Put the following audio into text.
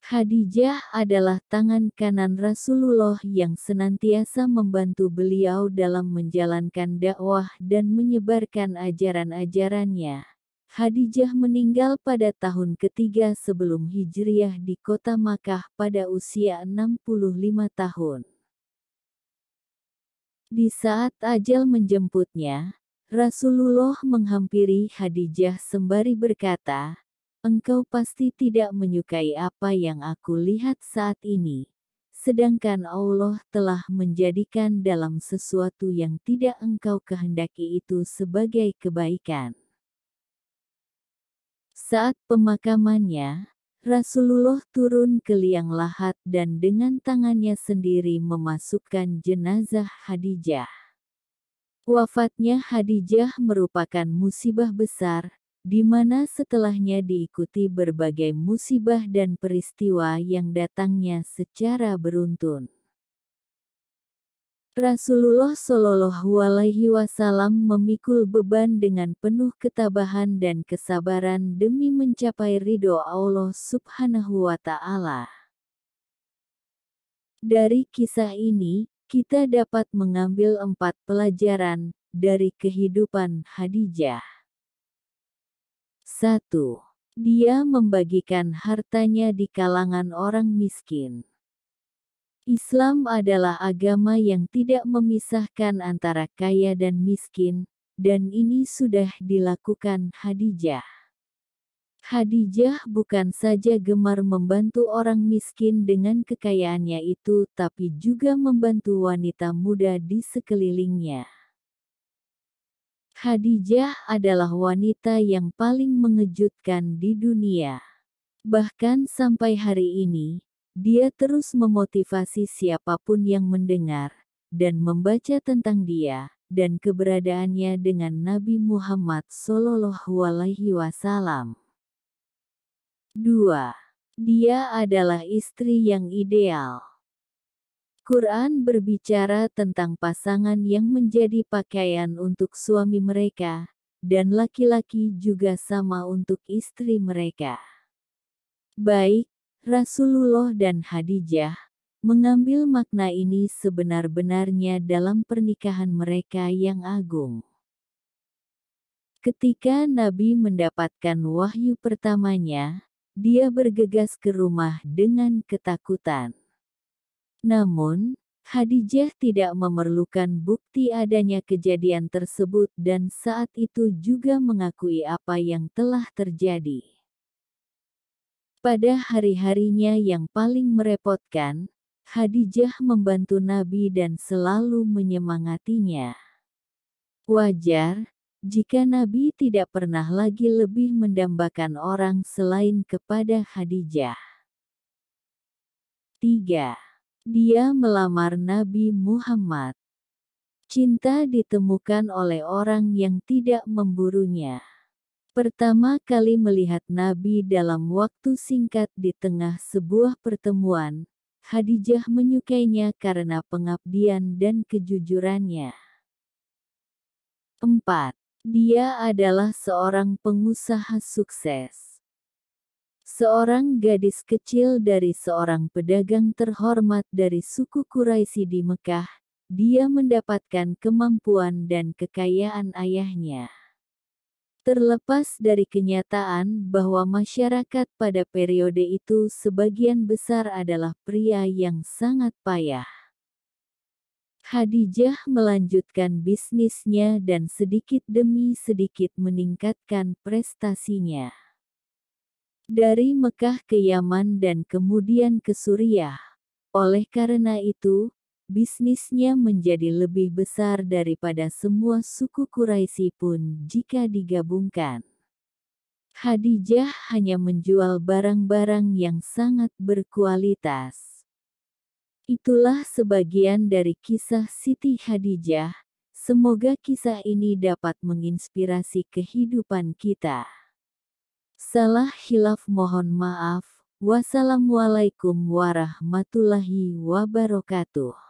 Khadijah adalah tangan kanan Rasulullah yang senantiasa membantu beliau dalam menjalankan dakwah dan menyebarkan ajaran-ajarannya. Khadijah meninggal pada tahun ketiga sebelum Hijriah di kota Makkah pada usia 65 tahun. Di saat ajal menjemputnya, Rasulullah menghampiri Khadijah sembari berkata, "Engkau pasti tidak menyukai apa yang aku lihat saat ini, sedangkan Allah telah menjadikan dalam sesuatu yang tidak engkau kehendaki itu sebagai kebaikan." Saat pemakamannya, Rasulullah turun ke liang lahat dan dengan tangannya sendiri memasukkan jenazah Khadijah. Wafatnya Khadijah merupakan musibah besar, di mana setelahnya diikuti berbagai musibah dan peristiwa yang datangnya secara beruntun. Rasulullah Shallallahu Alaihi Wasallam memikul beban dengan penuh ketabahan dan kesabaran demi mencapai ridho Allah Subhanahu wa Ta'ala. Dari kisah ini, kita dapat mengambil 4 pelajaran dari kehidupan Khadijah. 1. Dia membagikan hartanya di kalangan orang miskin. Islam adalah agama yang tidak memisahkan antara kaya dan miskin, dan ini sudah dilakukan Khadijah. Khadijah bukan saja gemar membantu orang miskin dengan kekayaannya itu, tapi juga membantu wanita muda di sekelilingnya. Khadijah adalah wanita yang paling mengejutkan di dunia. Bahkan sampai hari ini, dia terus memotivasi siapapun yang mendengar dan membaca tentang dia dan keberadaannya dengan Nabi Muhammad SAW. 2. Dia adalah istri yang ideal. Quran berbicara tentang pasangan yang menjadi pakaian untuk suami mereka, dan laki-laki juga sama untuk istri mereka. Baik Rasulullah dan Khadijah mengambil makna ini sebenar-benarnya dalam pernikahan mereka yang agung. Ketika Nabi mendapatkan wahyu pertamanya, dia bergegas ke rumah dengan ketakutan. Namun, Khadijah tidak memerlukan bukti adanya kejadian tersebut dan saat itu juga mengakui apa yang telah terjadi. Pada hari-harinya yang paling merepotkan, Khadijah membantu Nabi dan selalu menyemangatinya. Wajar, jika Nabi tidak pernah lagi lebih mendambakan orang selain kepada Khadijah. 3. Dia melamar Nabi Muhammad. Cinta ditemukan oleh orang yang tidak memburunya. Pertama kali melihat Nabi dalam waktu singkat di tengah sebuah pertemuan, Khadijah menyukainya karena pengabdian dan kejujurannya. 4. Dia adalah seorang pengusaha sukses. Seorang gadis kecil dari seorang pedagang terhormat dari suku Quraisy di Mekah, dia mendapatkan kemampuan dan kekayaan ayahnya. Terlepas dari kenyataan bahwa masyarakat pada periode itu sebagian besar adalah pria yang sangat payah, Khadijah melanjutkan bisnisnya dan sedikit demi sedikit meningkatkan prestasinya. Dari Mekah ke Yaman dan kemudian ke Suriah. Oleh karena itu, bisnisnya menjadi lebih besar daripada semua suku Quraisy pun jika digabungkan. Khadijah hanya menjual barang-barang yang sangat berkualitas. Itulah sebagian dari kisah Siti Khadijah. Semoga kisah ini dapat menginspirasi kehidupan kita. Salah khilaf mohon maaf. Wassalamualaikum warahmatullahi wabarakatuh.